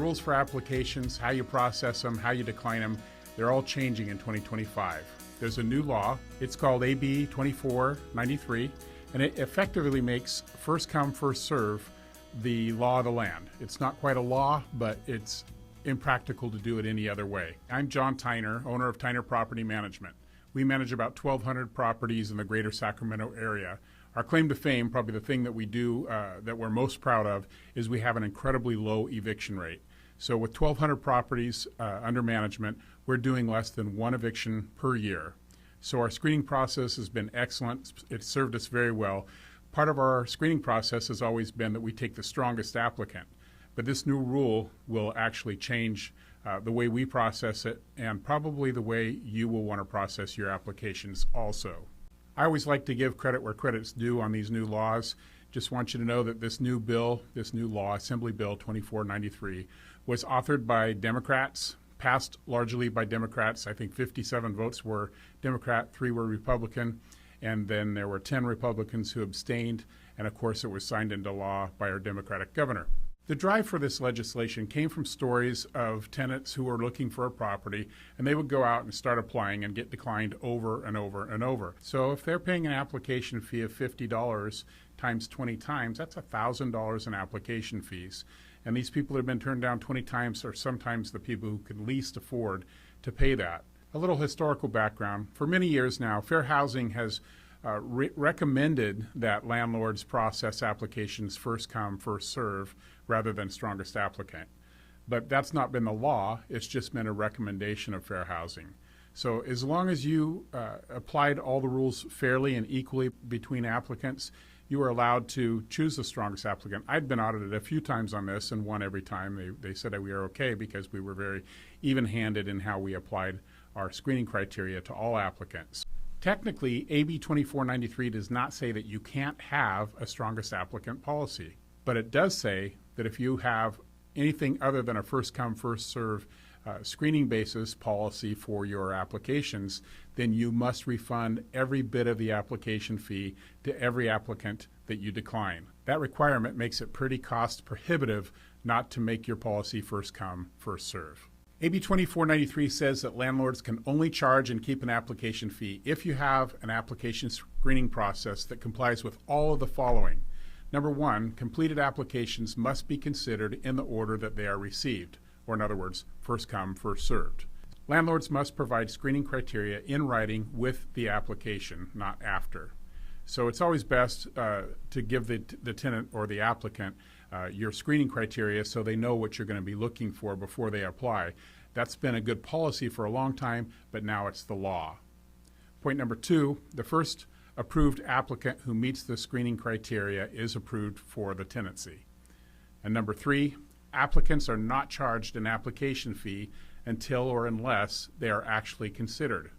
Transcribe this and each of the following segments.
rules for applications, how you process them, how you decline them, they're all changing in 2025. There's a new law. It's called AB 2493, and it effectively makes first come, first serve the law of the land. It's not quite a law, but it's impractical to do it any other way. I'm John Tyner, owner of Tyner Property Management. We manage about 1,200 properties in the greater Sacramento area. Our claim to fame, probably the thing that we do that we're most proud of, is we have an incredibly low eviction rate. So with 1,200 properties under management, we're doing less than one eviction per year. So our screening process has been excellent. It's served us very well. Part of our screening process has always been that we take the strongest applicant. But this new rule will actually change the way we process it and probably the way you will want to process your applications also. I always like to give credit where credit's due on these new laws. Just want you to know that this new law, Assembly Bill 2493, was authored by Democrats, passed largely by Democrats. I think 57 votes were Democrat, 3 were Republican, and then there were 10 Republicans who abstained, and of course it was signed into law by our Democratic governor. The drive for this legislation came from stories of tenants who were looking for a property, and they would go out and start applying and get declined over and over and over. So if they're paying an application fee of $50 times 20 times, that's $1,000 in application fees. And these people have been turned down 20 times are sometimes the people who can least afford to pay that. A little historical background. For many years now, Fair Housing has recommended that landlords process applications first come, first serve, rather than strongest applicant. But that's not been the law, it's just been a recommendation of Fair Housing. So as long as you applied all the rules fairly and equally between applicants, you are allowed to choose the strongest applicant. I'd been audited a few times on this and won every time. They said that we were okay because we were very even-handed in how we applied our screening criteria to all applicants. Technically, AB 2493 does not say that you can't have a strongest applicant policy, but it does say that if you have anything other than a first come, first serve screening basis policy for your applications, then you must refund every bit of the application fee to every applicant that you decline. That requirement makes it pretty cost prohibitive not to make your policy first come, first serve. AB 2493 says that landlords can only charge and keep an application fee if you have an application screening process that complies with all of the following. Number one, completed applications must be considered in the order that they are received, or in other words, first come, first served. Landlords must provide screening criteria in writing with the application, not after. So it's always best to give the tenant or the applicant your screening criteria so they know what you're going to be looking for before they apply. That's been a good policy for a long time, but now it's the law. Point number two, the first approved applicant who meets the screening criteria is approved for the tenancy. And number three, applicants are not charged an application fee until or unless they are actually considered.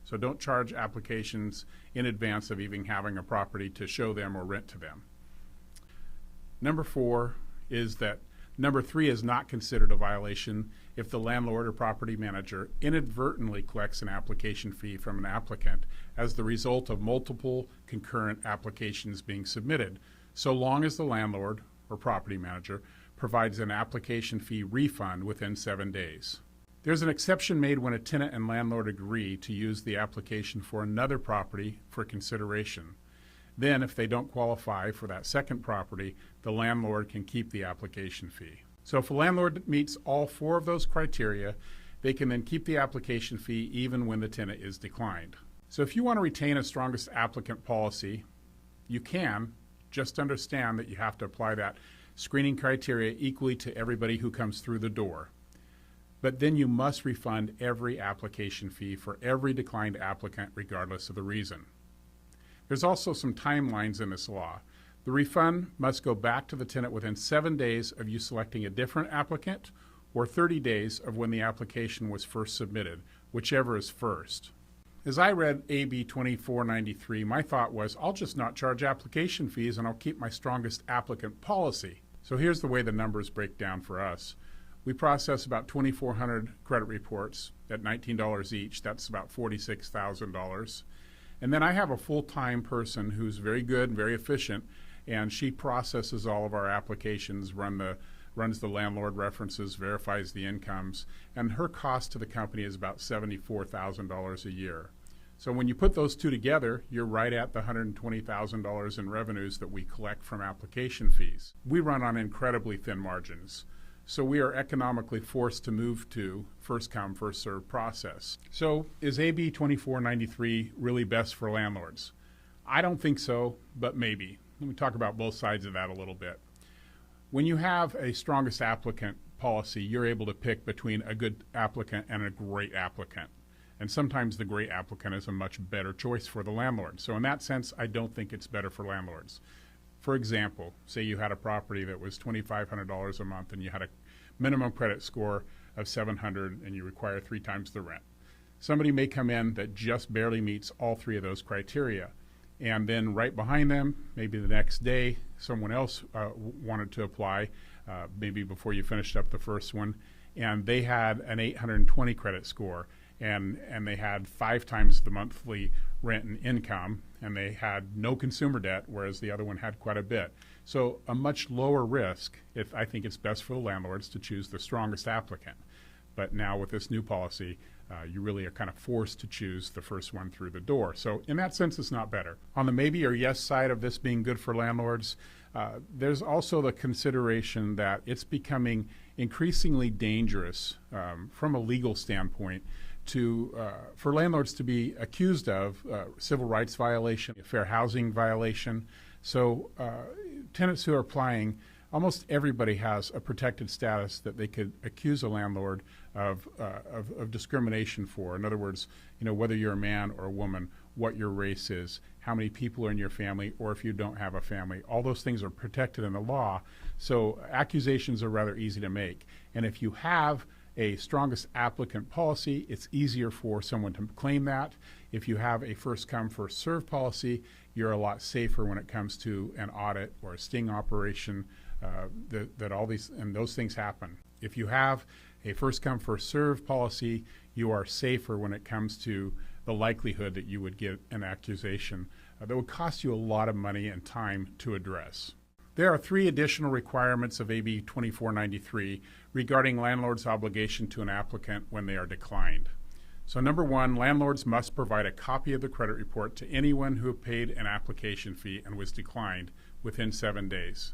So don't charge applications in advance of even having a property to show them or rent to them. Number four is that number three is not considered a violation if the landlord or property manager inadvertently collects an application fee from an applicant as the result of multiple concurrent applications being submitted, so long as the landlord or property manager provides an application fee refund within 7 days. There's an exception made when a tenant and landlord agree to use the application for another property for consideration. Then, if they don't qualify for that second property, the landlord can keep the application fee. So if a landlord meets all four of those criteria, they can then keep the application fee even when the tenant is declined. So if you want to retain a strongest applicant policy, you can. Just understand that you have to apply that screening criteria equally to everybody who comes through the door. But then you must refund every application fee for every declined applicant regardless of the reason. There's also some timelines in this law. The refund must go back to the tenant within 7 days of you selecting a different applicant or 30 days of when the application was first submitted, whichever is first. As I read AB 2493, my thought was, I'll just not charge application fees and I'll keep my strongest applicant policy. So here's the way the numbers break down for us. We process about 2,400 credit reports at $19 each. That's about $46,000. And then I have a full-time person who's very good, very efficient, and she processes all of our applications, run the runs the landlord references, verifies the incomes, and her cost to the company is about $74,000 a year. So when you put those two together, you're right at the $120,000 in revenues that we collect from application fees. We run on incredibly thin margins, so we are economically forced to move to first come, first served process. So is AB 2493 really best for landlords? I don't think so, but maybe. Let me talk about both sides of that a little bit. When you have a strongest applicant policy, you're able to pick between a good applicant and a great applicant. And sometimes the great applicant is a much better choice for the landlord. So in that sense, I don't think it's better for landlords. For example, say you had a property that was $2,500 a month and you had a minimum credit score of 700 and you require 3 times the rent. Somebody may come in that just barely meets all 3 of those criteria. And then right behind them, maybe the next day, someone else wanted to apply, maybe before you finished up the first one, and they had an 820 credit score. And they had 5 times the monthly rent and income, and they had no consumer debt, whereas the other one had quite a bit. So a much lower risk. I think it's best for the landlords to choose the strongest applicant. But now with this new policy, you really are kind of forced to choose the first one through the door. So in that sense, it's not better. On the maybe or yes side of this being good for landlords, there's also the consideration that it's becoming increasingly dangerous from a legal standpoint for landlords to be accused of civil rights violation, fair housing violation. So tenants who are applying, almost everybody has a protected status that they could accuse a landlord of discrimination for. In other words, whether you're a man or a woman, what your race is, how many people are in your family, or if you don't have a family. All those things are protected in the law. So accusations are rather easy to make. And if you have a strongest applicant policy, it's easier for someone to claim that. If you have a first come, first serve policy, you're a lot safer when it comes to an audit or a sting operation, that all these and those things happen. If you have a first come, first serve policy, you are safer when it comes to the likelihood that you would get an accusation that would cost you a lot of money and time to address. There are 3 additional requirements of AB 2493 regarding landlords' obligation to an applicant when they are declined. So number 1, landlords must provide a copy of the credit report to anyone who paid an application fee and was declined within 7 days.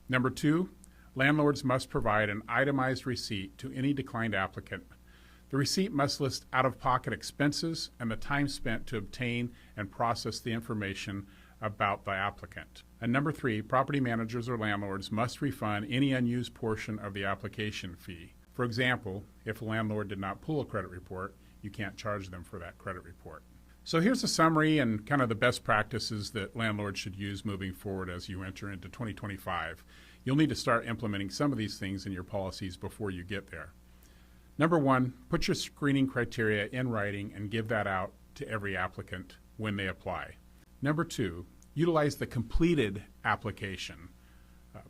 Number 2, landlords must provide an itemized receipt to any declined applicant. The receipt must list out-of-pocket expenses and the time spent to obtain and process the information about the applicant. And number 3, property managers or landlords must refund any unused portion of the application fee. For example, if a landlord did not pull a credit report, you can't charge them for that credit report. So here's a summary and kind of the best practices that landlords should use moving forward as you enter into 2025. You'll need to start implementing some of these things in your policies before you get there. Number 1, put your screening criteria in writing and give that out to every applicant when they apply. Number 2, utilize the completed application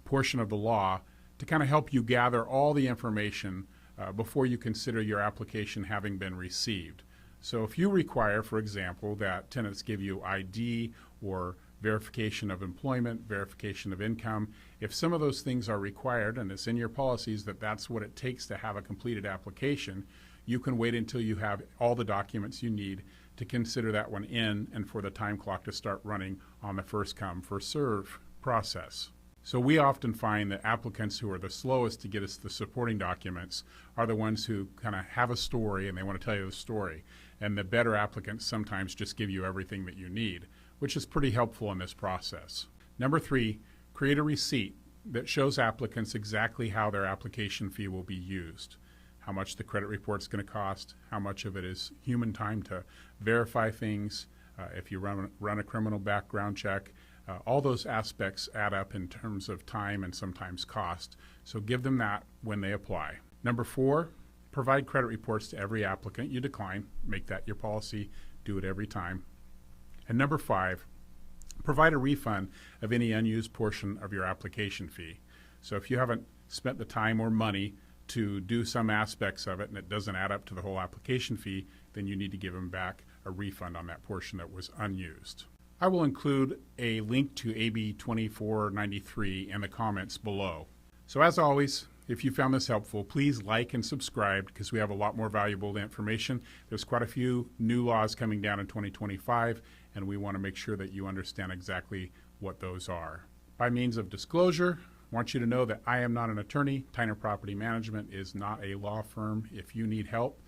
portion of the law to kind of help you gather all the information before you consider your application having been received. So if you require, for example, that tenants give you ID or verification of employment, verification of income, if some of those things are required and it's in your policies that that's what it takes to have a completed application, you can wait until you have all the documents you need to consider that one in and for the time clock to start running on the first come, first serve process. So we often find that applicants who are the slowest to get us the supporting documents are the ones who kind of have a story and they want to tell you the story. And the better applicants sometimes just give you everything that you need, which is pretty helpful in this process. Number 3, create a receipt that shows applicants exactly how their application fee will be used. How much the credit report's going to cost, how much of it is human time to verify things, if you run a criminal background check. All those aspects add up in terms of time and sometimes cost. So give them that when they apply. Number 4, provide credit reports to every applicant you decline. Make that your policy. Do it every time. And number 5, provide a refund of any unused portion of your application fee. So if you haven't spent the time or money to do some aspects of it and it doesn't add up to the whole application fee, then you need to give them back a refund on that portion that was unused. I will include a link to AB 2493 in the comments below. So as always, if you found this helpful, please like and subscribe because we have a lot more valuable information. There's quite a few new laws coming down in 2025, and we want to make sure that you understand exactly what those are. By means of disclosure, I want you to know that I am not an attorney. Tyner Property Management is not a law firm. If you need help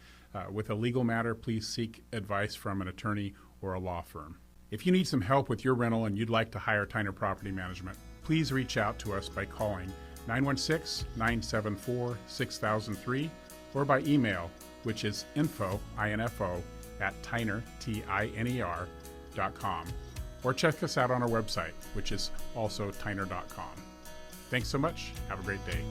with a legal matter, please seek advice from an attorney or a law firm. If you need some help with your rental and you'd like to hire Tyner Property Management, please reach out to us by calling 916-974-6003 or by email, which is info, at tyner.com, or check us out on our website, which is also tyner.com. Thanks so much. Have a great day.